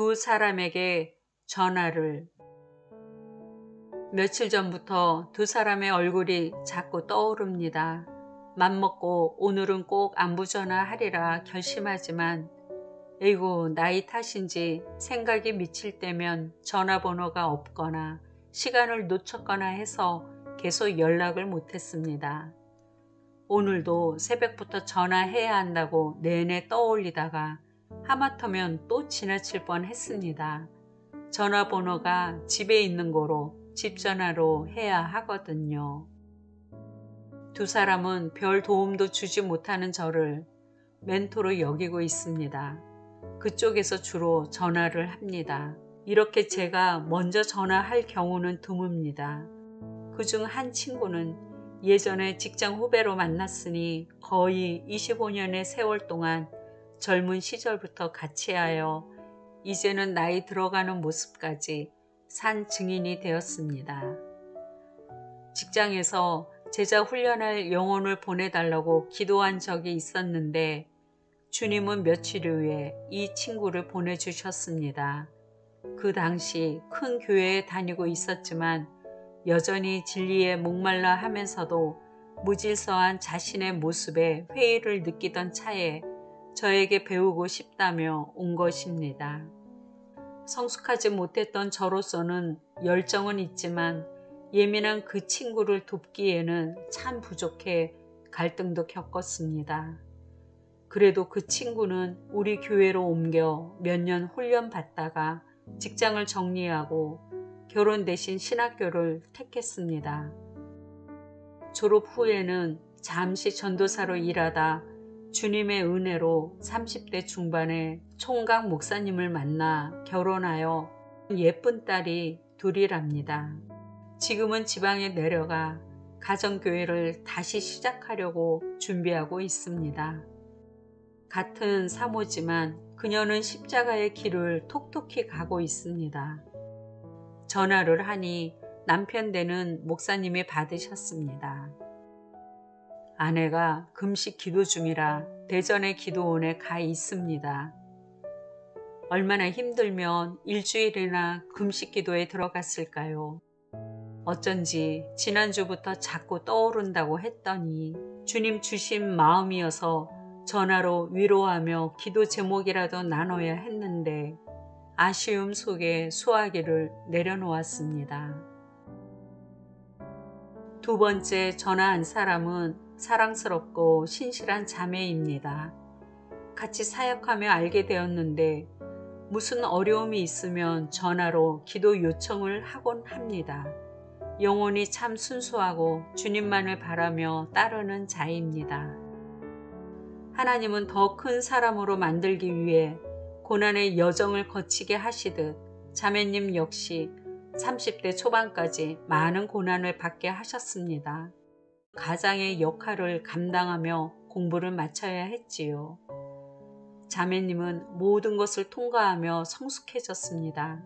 두 사람에게 전화를. 며칠 전부터 두 사람의 얼굴이 자꾸 떠오릅니다. 맘먹고 오늘은 꼭 안부전화 하리라 결심하지만 에이구, 나이 탓인지 생각이 미칠 때면 전화번호가 없거나 시간을 놓쳤거나 해서 계속 연락을 못했습니다. 오늘도 새벽부터 전화해야 한다고 내내 떠올리다가 하마터면 또 지나칠 뻔했습니다. 전화번호가 집에 있는 거로 집 전화로 해야 하거든요. 두 사람은 별 도움도 주지 못하는 저를 멘토로 여기고 있습니다. 그쪽에서 주로 전화를 합니다. 이렇게 제가 먼저 전화할 경우는 드뭅니다. 그중 한 친구는 예전에 직장 후배로 만났으니 거의 25년의 세월 동안 젊은 시절부터 같이 하여 이제는 나이 들어가는 모습까지 산 증인이 되었습니다. 직장에서 제자 훈련할 영혼을 보내달라고 기도한 적이 있었는데 주님은 며칠 후에 이 친구를 보내주셨습니다. 그 당시 큰 교회에 다니고 있었지만 여전히 진리에 목말라 하면서도 무질서한 자신의 모습에 회의를 느끼던 차에 저에게 배우고 싶다며 온 것입니다. 성숙하지 못했던 저로서는 열정은 있지만 예민한 그 친구를 돕기에는 참 부족해 갈등도 겪었습니다. 그래도 그 친구는 우리 교회로 옮겨 몇 년 훈련 받다가 직장을 정리하고 결혼 대신 신학교를 택했습니다. 졸업 후에는 잠시 전도사로 일하다 주님의 은혜로 30대 중반에 총각 목사님을 만나 결혼하여 예쁜 딸이 둘이랍니다. 지금은 지방에 내려가 가정교회를 다시 시작하려고 준비하고 있습니다. 같은 사모지만 그녀는 십자가의 길을 톡톡히 가고 있습니다. 전화를 하니 남편 되는 목사님이 받으셨습니다. 아내가 금식 기도 중이라 대전의 기도원에 가 있습니다. 얼마나 힘들면 일주일이나 금식 기도에 들어갔을까요? 어쩐지 지난주부터 자꾸 떠오른다고 했더니 주님 주신 마음이어서 전화로 위로하며 기도 제목이라도 나눠야 했는데 아쉬움 속에 수화기를 내려놓았습니다. 두 번째 전화한 사람은 사랑스럽고 신실한 자매입니다. 같이 사역하며 알게 되었는데 무슨 어려움이 있으면 전화로 기도 요청을 하곤 합니다. 영혼이 참 순수하고 주님만을 바라며 따르는 자입니다. 하나님은 더 큰 사람으로 만들기 위해 고난의 여정을 거치게 하시듯 자매님 역시 30대 초반까지 많은 고난을 받게 하셨습니다. 가장의 역할을 감당하며 공부를 마쳐야 했지요. 자매님은 모든 것을 통과하며 성숙해졌습니다.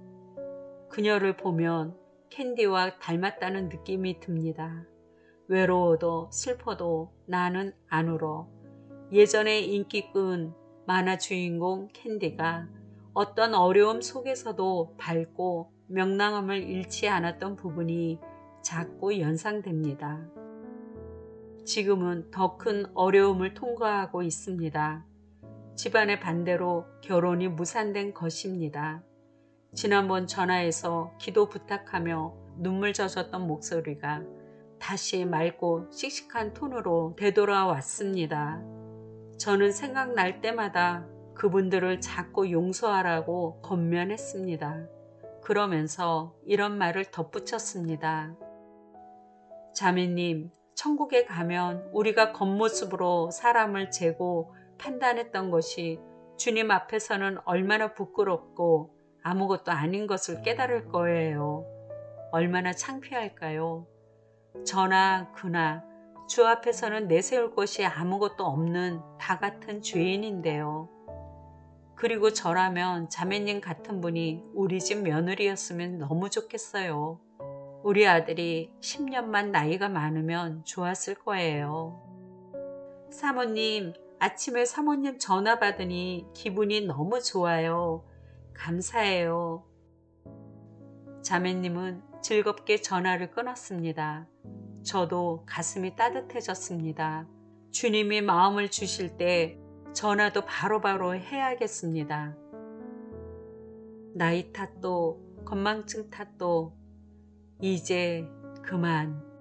그녀를 보면 캔디와 닮았다는 느낌이 듭니다. 외로워도 슬퍼도 나는 안 울어. 예전에 인기 끈 만화 주인공 캔디가 어떤 어려움 속에서도 밝고 명랑함을 잃지 않았던 부분이 자꾸 연상됩니다. 지금은 더 큰 어려움을 통과하고 있습니다. 집안의 반대로 결혼이 무산된 것입니다. 지난번 전화해서 기도 부탁하며 눈물 젖었던 목소리가 다시 맑고 씩씩한 톤으로 되돌아왔습니다. 저는 생각날 때마다 그분들을 자꾸 용서하라고 권면했습니다. 그러면서 이런 말을 덧붙였습니다. 자매님, 천국에 가면 우리가 겉모습으로 사람을 재고 판단했던 것이 주님 앞에서는 얼마나 부끄럽고 아무것도 아닌 것을 깨달을 거예요. 얼마나 창피할까요? 저나 그나 주 앞에서는 내세울 것이 아무것도 없는 다 같은 죄인인데요. 그리고 저라면 자매님 같은 분이 우리 집 며느리였으면 너무 좋겠어요. 우리 아들이 10년만 나이가 많으면 좋았을 거예요. 사모님, 아침에 사모님 전화 받으니 기분이 너무 좋아요. 감사해요. 자매님은 즐겁게 전화를 끊었습니다. 저도 가슴이 따뜻해졌습니다. 주님이 마음을 주실 때 전화도 바로바로 해야겠습니다. 나이 탓도 건망증 탓도 이제 그만